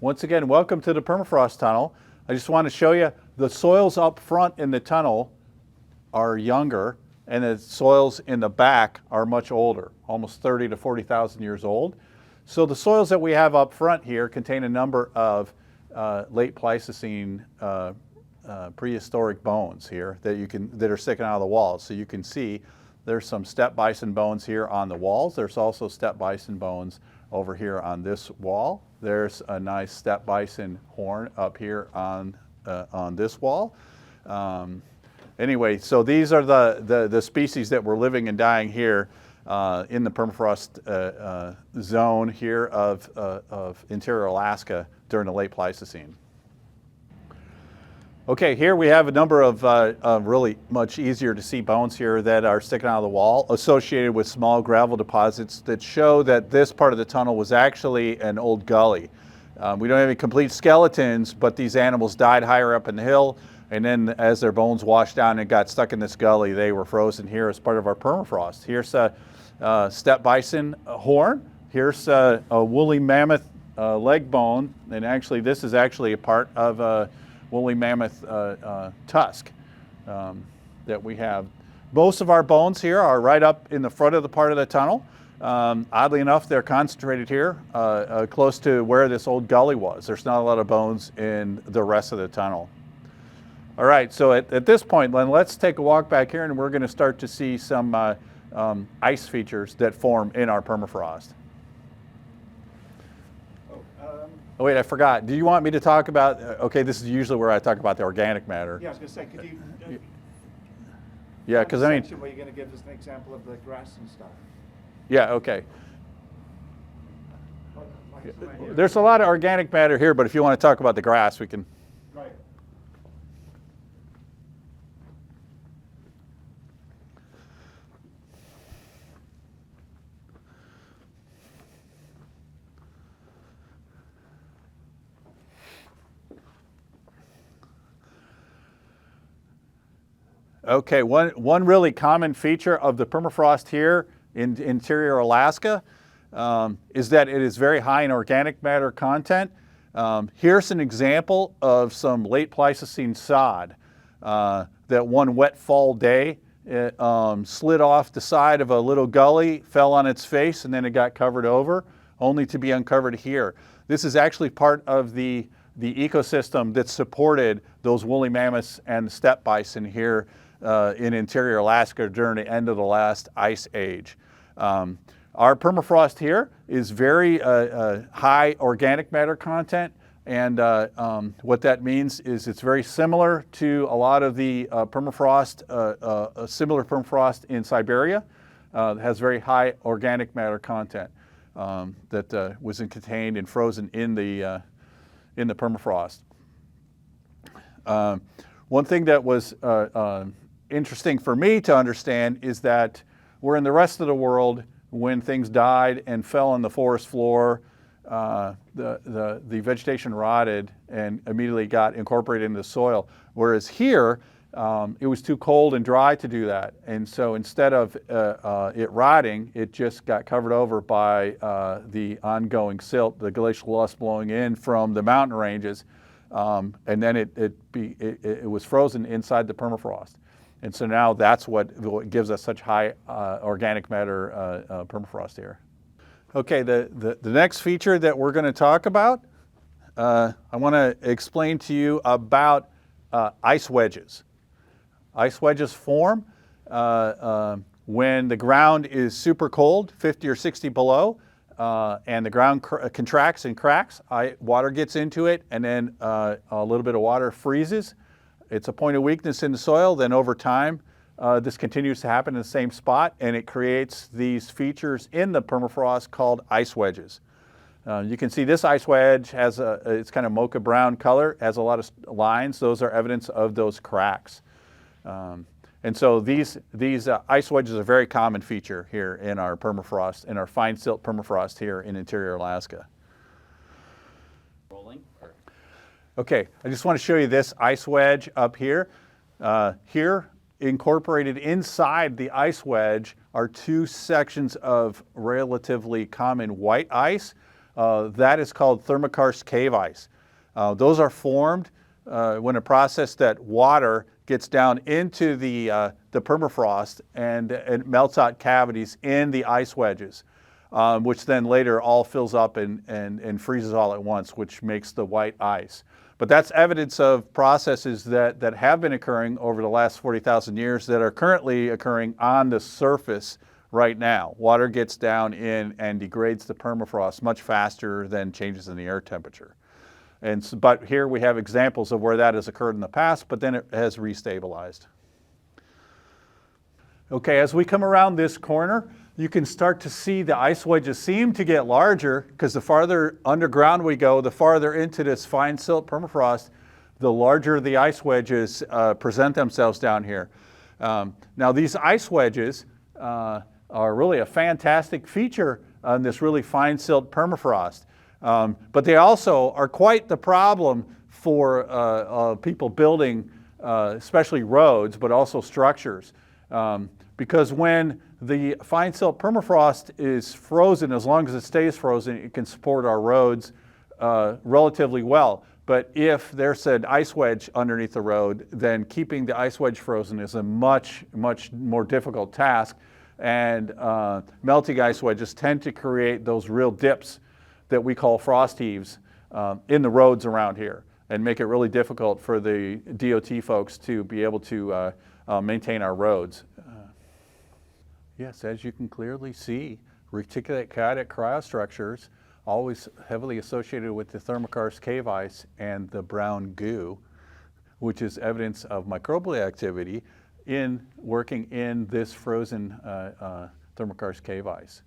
Once again, welcome to the permafrost tunnel. I just want to show you the soils up front in the tunnel are younger and the soils in the back are much older, almost 30 to 40,000 years old. So the soils that we have up front here contain a number of late Pleistocene prehistoric bones here that are sticking out of the walls. So you can see there's some steppe bison bones here on the walls. There's also steppe bison bones over here on this wall. There's a nice steppe bison horn up here on this wall. Anyway, so these are the species that were living and dying here in the permafrost zone here of interior Alaska during the late Pleistocene. Okay, here we have a number of really much easier to see bones here that are sticking out of the wall associated with small gravel deposits that show that this part of the tunnel was actually an old gully. We don't have any complete skeletons, but these animals died higher up in the hill, and then as their bones washed down and got stuck in this gully, they were frozen here as part of our permafrost. Here's a steppe bison horn. Here's a woolly mammoth leg bone, and actually this is actually a part of a woolly mammoth tusk that we have. Most of our bones here are right up in the front of the part of the tunnel. Oddly enough, they're concentrated here close to where this old gully was. There's not a lot of bones in the rest of the tunnel. All right, so at this point, then let's take a walk back here and we're going to start to see some ice features that form in our permafrost. Oh wait, I forgot. Do you want me to talk about, okay, this is usually where I talk about the organic matter. Yeah, I was going to say, could you... yeah, because I mean... where you're going to give us an example of the grass and stuff. Yeah, okay. There's a lot of organic matter here, but if you want to talk about the grass, we can... Right. Okay, one really common feature of the permafrost here in interior Alaska is that it is very high in organic matter content. Here's an example of some late Pleistocene sod that one wet fall day it, slid off the side of a little gully, fell on its face, and then it got covered over, only to be uncovered here. This is actually part of the ecosystem that supported those woolly mammoths and steppe bison here in interior Alaska during the end of the last ice age. Our permafrost here is very high organic matter content, and what that means is it's very similar to a lot of the permafrost, similar permafrost in Siberia. It has very high organic matter content that was contained and frozen in the permafrost. One thing that was interesting for me to understand is that where in the rest of the world, when things died and fell on the forest floor, the vegetation rotted and immediately got incorporated into the soil. Whereas here, it was too cold and dry to do that. And so instead of it rotting, it just got covered over by the ongoing silt, the glacial loess blowing in from the mountain ranges. And then it was frozen inside the permafrost. And so now that's what gives us such high organic matter permafrost here. Okay, the next feature that we're going to talk about, I want to explain to you about ice wedges. Ice wedges form when the ground is super cold, 50 or 60 below, and the ground contracts and cracks. Water gets into it, and then a little bit of water freezes. It's a point of weakness in the soil. Then over time, this continues to happen in the same spot, and it creates these features in the permafrost called ice wedges. You can see this ice wedge has it's kind of mocha brown color, has a lot of lines. Those are evidence of those cracks. And so these ice wedges are a very common feature here in our permafrost, in our fine silt permafrost here in interior Alaska. Okay, I just want to show you this ice wedge up here. Here, incorporated inside the ice wedge are two sections of relatively common white ice. that is called thermokarst cave ice. Those are formed when a process that water gets down into the permafrost and it melts out cavities in the ice wedges, which then later all fills up and freezes all at once, which makes the white ice. But that's evidence of processes that have been occurring over the last 40,000 years that are currently occurring on the surface right now. Water gets down in and degrades the permafrost much faster than changes in the air temperature. But here we have examples of where that has occurred in the past, but then it has restabilized. Okay, as we come around this corner, you can start to see the ice wedges seem to get larger because the farther underground we go, the farther into this fine silt permafrost, the larger the ice wedges present themselves down here. Now these ice wedges are really a fantastic feature on this really fine silt permafrost. But they also are quite the problem for people building, especially roads, but also structures. Because when the fine silt permafrost is frozen, as long as it stays frozen, it can support our roads relatively well. But if there's an ice wedge underneath the road, then keeping the ice wedge frozen is a much, much more difficult task. And melting ice wedges tend to create those real dips that we call frost heaves in the roads around here and make it really difficult for the DOT folks to be able to maintain our roads. Yes, as you can clearly see, reticulate chaotic cryostructures, always heavily associated with the thermokarst cave ice and the brown goo, which is evidence of microbial activity in working in this frozen thermokarst cave ice.